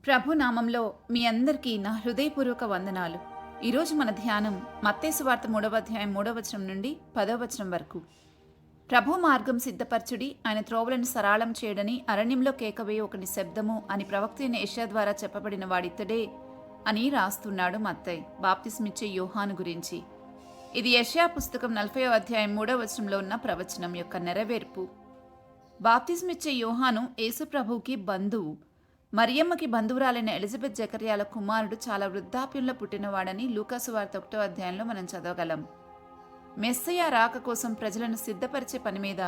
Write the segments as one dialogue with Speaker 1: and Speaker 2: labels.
Speaker 1: ప్రభు నామంలో మీ అందరికీ నా హృదయపూర్వక వందనాలు. ఈరోజు మన ధ్యానం మత్తయి సువార్త 3వ అధ్యాయం 3వ వచనం నుండి 10వ వచనం వరకు. ప్రభు మార్గం సిద్ధపరచుడి, ఆయన త్రోవలను సరళం చేయడని అరణ్యంలో కేకవేయ ఒకని శబ్దము అని ప్రవక్త అయిన యెషయా ద్వారా చెప్పబడిన వాడితడే అని రాస్తున్నాడు మత్తయి బాప్తిస్మిచ్చే యోహాను గురించి. ఇది యెషయా పుస్తకం 40వ అధ్యాయం 3వ వచనంలో ఉన్న ప్రవచనం యొక్క నెరవేర్పు. బాప్తిస్మిచ్చే యోహాను యేసు ప్రభువుకి బంధువు. మరియమ్మకి బంధువురాలైన ఎలిజబెత్ జకర్యాల కుమారుడు చాలా వృద్ధాప్యంలో పుట్టినవాడని లూకాసు వార్త 1వ అధ్యాయంలో మనం చదవగలం. మెస్సయ్య రాక కోసం ప్రజలను సిద్ధపరిచే పని మీద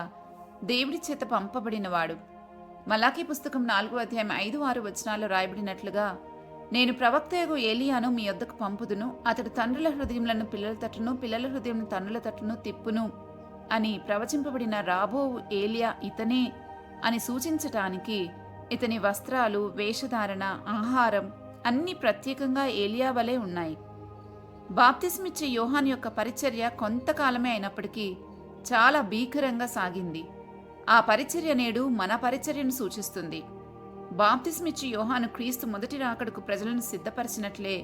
Speaker 1: దేవుడి చేత పంపబడినవాడు. మలాకీ పుస్తకం 4వ అధ్యాయం 5-6 వచనాల్లో రాయబడినట్లుగా, నేను ప్రవక్తయగు ఏలియాను మీ యొద్దకు పంపుదును, అతడు తండ్రుల హృదయములను పిల్లల తట్టును, పిల్లల హృదయం తండ్రుల తట్టును తిప్పును అని ప్రవచింపబడిన రాబోవు ఏలియా ఇతనే అని సూచించటానికి ఇతని వస్త్రాలు, వేషధారణ, ఆహారం అన్నీ ప్రత్యేకంగా ఏలియా వలె ఉన్నాయి. బాప్తిస్మిచ్చే యోహాను యొక్క పరిచర్య కొంతకాలమే అయినప్పటికీ చాలా భీకరంగా సాగింది. ఆ పరిచర్య నేడు మన పరిచర్యను సూచిస్తుంది. బాప్తిస్మిచ్చే యోహాను క్రీస్తు మొదటి రాకడకు ప్రజలను సిద్ధపరిచినట్లే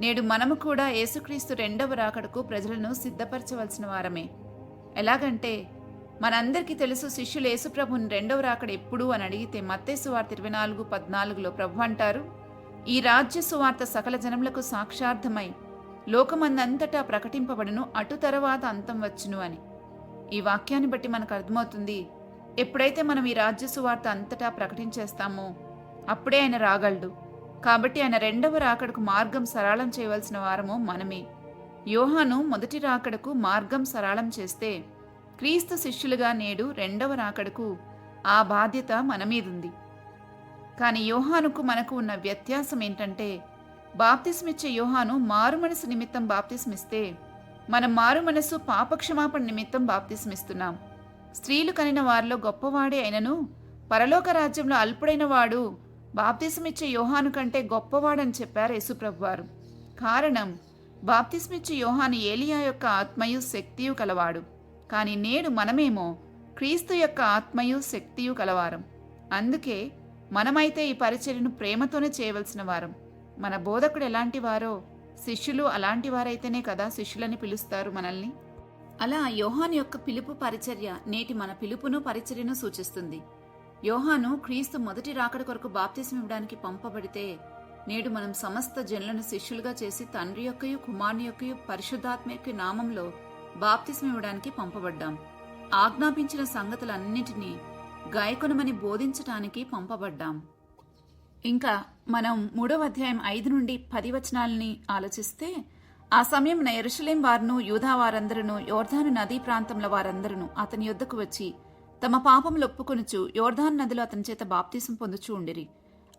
Speaker 1: నేడు మనము కూడా యేసుక్రీస్తు రెండవ రాకడకు ప్రజలను సిద్ధపరచవలసిన వారమే. ఎలాగంటే, మనందరికీ తెలుసు, శిష్యులు యేసుప్రభుని రెండవ రాకడ ఎప్పుడు అని అడిగితే మత్తయి సువార్త 24:14లో ప్రభు అంటారు, ఈ రాజ్య సువార్త సకల జనములకు సాక్షార్థమై లోకమందంతటా ప్రకటింపబడును, అటు తరువాత అంతం వచ్చును అని. ఈ వాక్యాన్ని బట్టి మనకు అర్థమవుతుంది, ఎప్పుడైతే మనం ఈ రాజ్య సువార్త అంతటా ప్రకటించేస్తామో అప్పుడే ఆయన రాగలడు. కాబట్టి ఆయన రెండవ రాకడకు మార్గం సరళం చేయవలసిన వారము మనమే. యోహాను మొదటి రాకడకు మార్గం సరళం చేస్తే, క్రీస్తు శిష్యులుగా నేడు రెండవ రాకడకు ఆ బాధ్యత మన మీదుంది. కానీ యోహానుకు మనకు ఉన్న వ్యత్యాసం ఏంటంటే, బాప్తిస్మిచ్చే యోహాను మారుమనసు నిమిత్తం బాప్తిస్మిస్తే, మనం మారుమనసు పాపక్షమాపణ నిమిత్తం బాప్తిస్మిస్తున్నాం. స్త్రీలు కనిన వారిలో గొప్పవాడే అయినను పరలోక రాజ్యంలో అల్పుడైన వాడు బాప్తిస్మిచ్చే యోహాను కంటే గొప్పవాడని చెప్పారు యేసుప్రభువారు. కారణం, బాప్తిస్మిచ్చే యోహాను ఏలియా యొక్క ఆత్మయు శక్తియు కలవాడు. కానీ నేడు మనమేమో క్రీస్తు యొక్క ఆత్మయు శక్తియు కలవారం. అందుకే మనమైతే ఈ పరిచర్యను ప్రేమతోనే చేయవలసిన వారం. మన బోధకుడు ఎలాంటి వారో శిష్యులు అలాంటి వారైతేనే కదా శిష్యులని పిలుస్తారు మనల్ని. అలా యోహాను యొక్క పిలుపు పరిచర్య నేటి మన పిలుపును పరిచర్యను సూచిస్తుంది. యోహాను క్రీస్తు మొదటి రాకడ కొరకు బాప్తిసం ఇవ్వడానికి పంపబడితే, నేడు మనం సమస్త జనులను శిష్యులుగా చేసి తండ్రి యొక్కయు కుమారుని యొక్కయు పరిశుద్ధాత్మ యొక్క నామంలో బాప్తిసం ఇవ్వడానికి పంపబడ్డాం. ఆజ్ఞాపించిన సంగతులన్నిటినీ గాయకొనమని బోధించటానికి పంపబడ్డాం. ఇంకా మనం 3వ అధ్యాయం 5 నుండి 10 వచనాలని ఆలోచిస్తే, ఆ సమయమున యెరూషలేం వారును యూదా వారందరూ యోర్దాను నదీ ప్రాంతంలో వారందరూ అతని యొద్దకు వచ్చి తమ పాపములు ఒప్పుకొనుచు యోర్దాను నదిలో అతని చేత బాప్తిసం పొందుచూ ఉండిరి.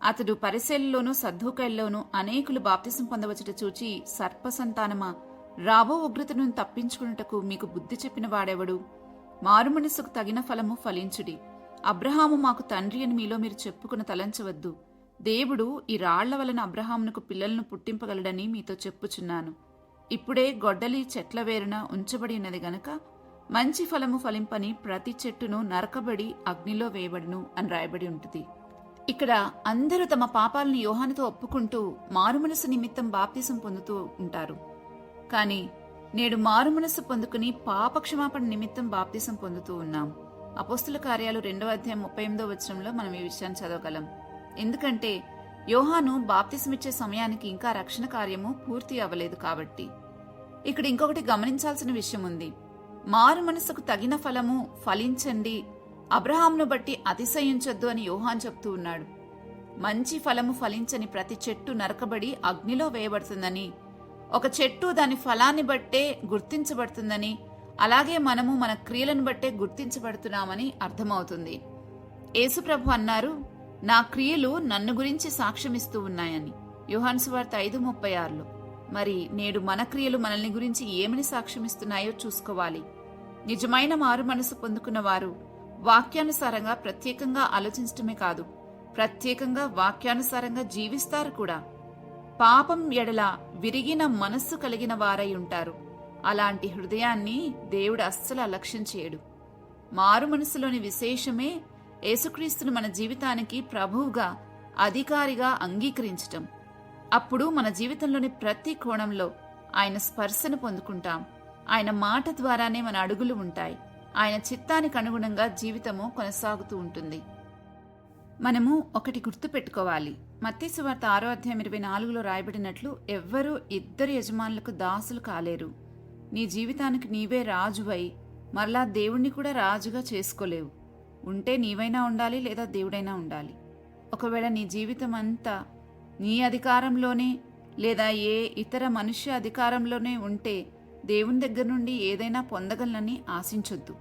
Speaker 1: అతడు పరిసయ్యుల్లోనూ సద్దూకయ్యుల్లోనూ అనేకులు బాప్తిసం పొందవచ్చుట చూచి, సర్పసంతానమా, రాబో ఉగ్రతను తప్పించుకున్నటకు మీకు బుద్ధి చెప్పిన వాడెవడు? మారుమనస్సుకు తగిన ఫలము ఫలించుడి. అబ్రహాము మాకు తండ్రి అని మీలో మీరు చెప్పుకుని తలంచవద్దు. దేవుడు ఈ రాళ్ల వలన అబ్రహామునకు పిల్లలను పుట్టింపగలడని మీతో చెప్పుచున్నాను. ఇప్పుడే గొడ్డలి చెట్ల వేరున ఉంచబడి ఉన్నది గనక మంచి ఫలము ఫలింపని ప్రతి చెట్టును నరకబడి అగ్నిలో వేయబడును అని రాయబడి ఉంటుంది. ఇక్కడ అందరూ తమ పాపాలను యోహానుతో ఒప్పుకుంటూ మారుమనస్సు నిమిత్తం బాప్తిసం పొందుతూ ఉంటారు. కానీ నేడు మారుమనస్సు పొందుకుని పాపక్షమాపణ నిమిత్తం బాప్తిసం పొందుతూ ఉన్నాం. అపోస్తుల కార్యాలు 2వ అధ్యాయం 38వ వచనంలో మనం ఈ విషయాన్ని చదవగలం. ఎందుకంటే యోహాను బాప్తిసమిచ్చే సమయానికి ఇంకా రక్షణ కార్యము పూర్తి అవ్వలేదు. కాబట్టి ఇక్కడ ఇంకొకటి గమనించాల్సిన విషయం ఉంది. మారు మనస్సుకు తగిన ఫలము ఫలించండి, అబ్రహామును బట్టి అతిశయించొద్దు అని యోహాను చెప్తూ ఉన్నాడు. మంచి ఫలము ఫలించని ప్రతి చెట్టు నరకబడి అగ్నిలో వేయబడుతుందని, ఒక చెట్టు దాని ఫలాన్ని బట్టే గుర్తించబడుతుందని, అలాగే మనము మన క్రియలను బట్టే గుర్తించబడుతున్నామని అర్థమవుతుంది. యేసుప్రభు అన్నారు, నా క్రియలు నన్ను గురించి సాక్ష్యమిస్తూ ఉన్నాయని, యోహాను సువార్త 5:36లో. మరి నేడు మన క్రియలు మనల్ని గురించి ఏమని సాక్ష్యమిస్తున్నాయో చూసుకోవాలి. నిజమైన మారు మనసు పొందుకున్న వారు వాక్యానుసారంగా ప్రత్యేకంగా ఆలోచించటమే కాదు, ప్రత్యేకంగా వాక్యానుసారంగా జీవిస్తారు కూడా. పాపం ఎడల విరిగిన మనస్సు కలిగిన వారై ఉంటారు. అలాంటి హృదయాన్ని దేవుడు అస్సలు అలక్ష్యం చేయడు. మారు మనసులోని విశేషమే యేసుక్రీస్తును మన జీవితానికి ప్రభువుగా, అధికారిగా అంగీకరించటం. అప్పుడు మన జీవితంలోని ప్రతి కోణంలో ఆయన స్పర్శను పొందుకుంటాం. ఆయన మాట ద్వారానే మన అడుగులు ఉంటాయి. ఆయన చిత్తానికి అనుగుణంగా జీవితము కొనసాగుతూ ఉంటుంది. మనము ఒకటి గుర్తుపెట్టుకోవాలి. మత్తయి సువార్త 6:24 రాయబడినట్లు ఎవ్వరూ ఇద్దరు యజమానులకు దాసులు కాలేరు. నీ జీవితానికి నీవే రాజువై మరలా దేవుణ్ణి కూడా రాజుగా చేసుకోలేవు. ఉంటే నీవైనా ఉండాలి, లేదా దేవుడైనా ఉండాలి. ఒకవేళ నీ జీవితం అంతా నీ అధికారంలోనే లేదా ఏ ఇతర మనుష్య అధికారంలోనే ఉంటే దేవుని దగ్గర నుండి ఏదైనా పొందగలనని ఆశించొద్దు.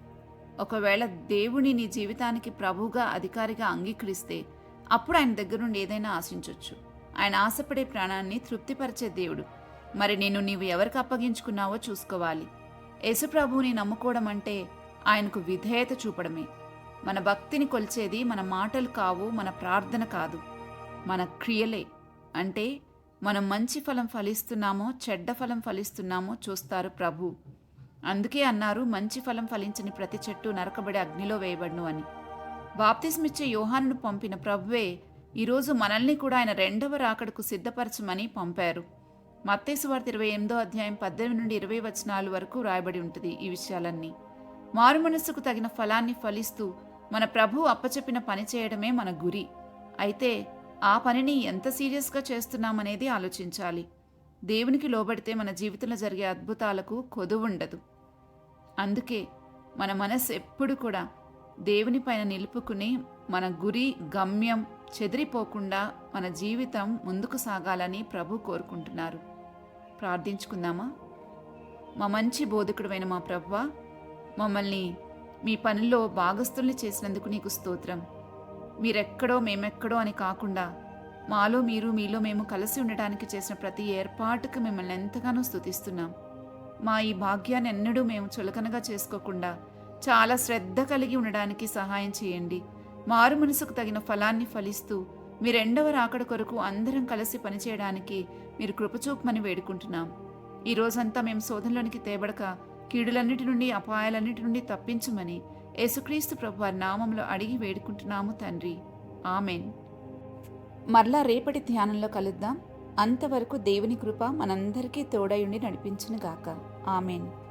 Speaker 1: ఒకవేళ దేవుని నీ జీవితానికి ప్రభువుగా అధికారిగా అంగీకరిస్తే అప్పుడు ఆయన దగ్గర నుండి ఏదైనా ఆశించొచ్చు. ఆయన ఆశపడే ప్రాణాన్ని తృప్తిపరిచే దేవుడు. మరి నీవు ఎవరికి అప్పగించుకున్నావో చూసుకోవాలి. యేసుప్రభువుని నమ్ముకోవడం అంటే ఆయనకు విధేయత చూపడమే. మన భక్తిని కొలిచేది మన మాటలు కావు, మన ప్రార్థన కాదు, మన క్రియలే. అంటే మనం మంచి ఫలం ఫలిస్తున్నామో చెడ్డ ఫలం ఫలిస్తున్నామో చూస్తారు ప్రభు. అందుకే అన్నారు, మంచి ఫలం ఫలించని ప్రతి చెట్టు నరకబడి అగ్నిలో వేయబడును అని. బాప్తిస్మిచ్చే యోహానును పంపిన ప్రభువే ఈరోజు మనల్ని కూడా ఆయన రెండవ రాకడకు సిద్ధపరచమని పంపారు. మత్తయి సువార్త 28:18-20 వరకు రాయబడి ఉంటుంది ఈ విషయాలన్నీ. మారు మనస్సుకు తగిన ఫలాన్ని ఫలిస్తూ మన ప్రభు అప్పచెప్పిన పని చేయడమే మన గురి. అయితే ఆ పనిని ఎంత సీరియస్గా చేస్తున్నామనేది ఆలోచించాలి. దేవునికి లోబడితే మన జీవితంలో జరిగే అద్భుతాలకు కొదువుండదు. అందుకే మన మనస్సు ఎప్పుడు కూడా దేవుని పైన నిలుపుకుని మన గురి గమ్యం చెదిరిపోకుండా మన జీవితం ముందుకు సాగాలని ప్రభు కోరుకుంటున్నారు. ప్రార్థించుకుందామా? మా మంచి బోధకుడైన మా ప్రభువా, మమ్మల్ని మీ పనిలో భాగస్థుల్ని చేసినందుకు నీకు స్తోత్రం. మీరెక్కడో మేమెక్కడో అని కాకుండా మాలో మీరు మీలో మేము కలిసి ఉండడానికి చేసిన ప్రతి ఏర్పాటుకు మిమ్మల్ని ఎంతగానో స్తుతిస్తున్నాం. మా ఈ భాగ్యాన్ని ఎన్నడూ మేము చులకనగా చేసుకోకుండా చాలా శ్రద్ధ కలిగి ఉండడానికి సహాయం చేయండి. మారు మనసుకు తగిన ఫలాన్ని ఫలిస్తూ మీ రెండవ రాకడ కొరకు అందరం కలిసి పనిచేయడానికి మీరు కృపచూపమని వేడుకుంటున్నాం. ఈ రోజంతా మేము శోధనలోనికి తేబడక కీడులన్నిటి నుండి అపాయాలన్నిటి నుండి తప్పించమని యేసుక్రీస్తు ప్రభువారి నామంలో అడిగి వేడుకుంటున్నాము తండ్రి. ఆమెన్. మరలా రేపటి ధ్యానంలో కలుద్దాం. అంతవరకు దేవుని కృప మనందరికీ తోడయుండి నడిపించునుగాక. ఆమెన్.